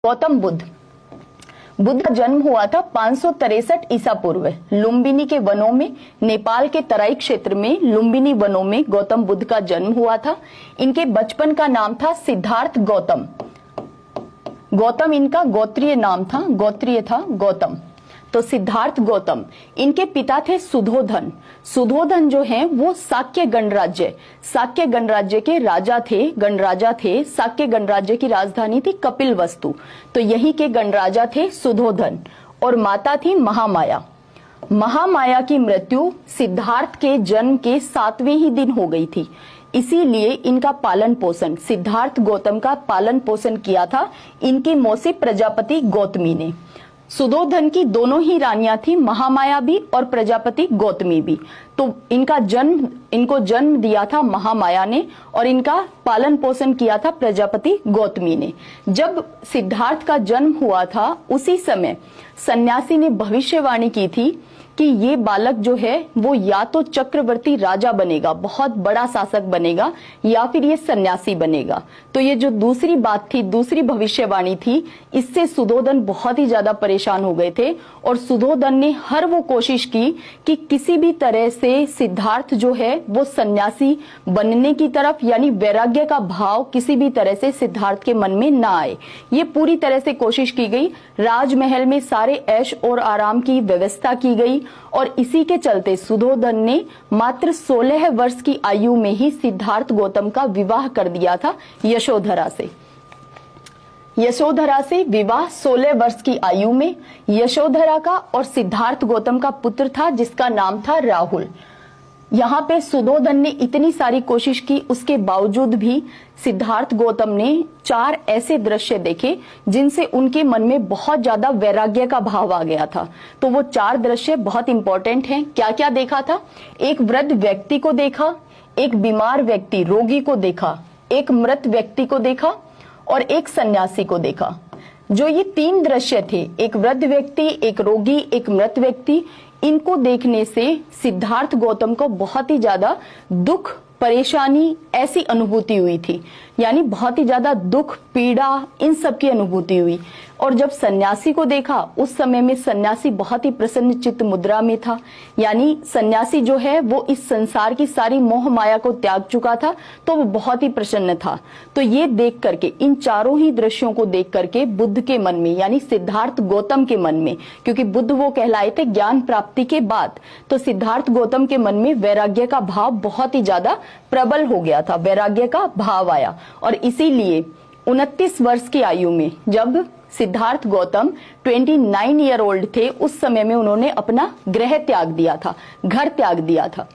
गौतम बुद्ध का जन्म हुआ था 563 ईसा पूर्व लुम्बिनी के वनों में, नेपाल के तराई क्षेत्र में लुम्बिनी वनों में गौतम बुद्ध का जन्म हुआ था। इनके बचपन का नाम था सिद्धार्थ गौतम। गौतम इनका गोत्रीय नाम था, गोत्रीय था गौतम। तो सिद्धार्थ गौतम, इनके पिता थे सुधोधन। सुधोधन जो हैं वो साक्य गणराज्य के राजा थे, गणराजा थे। साक्य गणराज्य की राजधानी थी कपिलवस्तु। तो यही के गणराजा थे सुधोधन। और माता थी महामाया। महामाया की मृत्यु सिद्धार्थ के जन्म के 7वें ही दिन हो गई थी। इसीलिए इनका पालन पोषण, सिद्धार्थ गौतम का पालन पोषण किया था इनकी मौसी प्रजापति गौतमी ने। सुधोधन की दोनों ही रानियां थी, महामाया भी और प्रजापति गौतमी भी। तो इनको जन्म दिया था महामाया ने और इनका पालन पोषण किया था प्रजापति गौतमी ने। जब सिद्धार्थ का जन्म हुआ था उसी समय सन्यासी ने भविष्यवाणी की थी कि ये बालक जो है वो या तो चक्रवर्ती राजा बनेगा, बहुत बड़ा शासक बनेगा, या फिर ये सन्यासी बनेगा। तो ये जो दूसरी बात थी, दूसरी भविष्यवाणी थी, इससे सुधोधन बहुत ही ज्यादा परेशान हो गए थे। और सुधोधन ने हर वो कोशिश की कि किसी भी तरह से सिद्धार्थ जो है वो सन्यासी बनने की तरफ, यानी वैराग्य का भाव किसी भी तरह से सिद्धार्थ के मन में ना आए। ये पूरी तरह से कोशिश की गई। राजमहल में सारे ऐश और आराम की व्यवस्था की गई और इसी के चलते सुधोधन ने मात्र 16 वर्ष की आयु में ही सिद्धार्थ गौतम का विवाह कर दिया था यशोधरा से। यशोधरा से विवाह 16 वर्ष की आयु में। यशोधरा का और सिद्धार्थ गौतम का पुत्र था जिसका नाम था राहुल। यहाँ पे सुधोधन ने इतनी सारी कोशिश की, उसके बावजूद भी सिद्धार्थ गौतम ने 4 ऐसे दृश्य देखे जिनसे उनके मन में बहुत ज्यादा वैराग्य का भाव आ गया था। तो वो 4 दृश्य बहुत इंपॉर्टेंट हैं। क्या क्या देखा था? एक वृद्ध व्यक्ति को देखा, एक बीमार व्यक्ति रोगी को देखा, एक मृत व्यक्ति को देखा और एक सन्यासी को देखा। जो ये 3 दृश्य थे, एक वृद्ध व्यक्ति, एक रोगी, एक मृत व्यक्ति, इनको देखने से सिद्धार्थ गौतम को बहुत ही ज्यादा दुख, परेशानी ऐसी अनुभूति हुई थी, यानी बहुत ही ज्यादा दुख, पीड़ा, इन सब की अनुभूति हुई। और जब सन्यासी को देखा उस समय में सन्यासी बहुत ही प्रसन्न चित्त मुद्रा में था, यानी सन्यासी जो है वो इस संसार की सारी मोह माया को त्याग चुका था, तो वो बहुत ही प्रसन्न था। तो ये देख करके, इन चारों ही दृश्यों को देख करके बुद्ध के मन में, यानी सिद्धार्थ गौतम के मन में, क्योंकि बुद्ध वो कहलाए थे ज्ञान प्राप्ति के बाद, तो सिद्धार्थ गौतम के मन में वैराग्य का भाव बहुत ही ज्यादा प्रबल हो गया था, वैराग्य का भाव आया। और इसीलिए 29 वर्ष की आयु में जब सिद्धार्थ गौतम 29 ईयर ओल्ड थे, उस समय में उन्होंने अपना गृह त्याग दिया था, घर त्याग दिया था।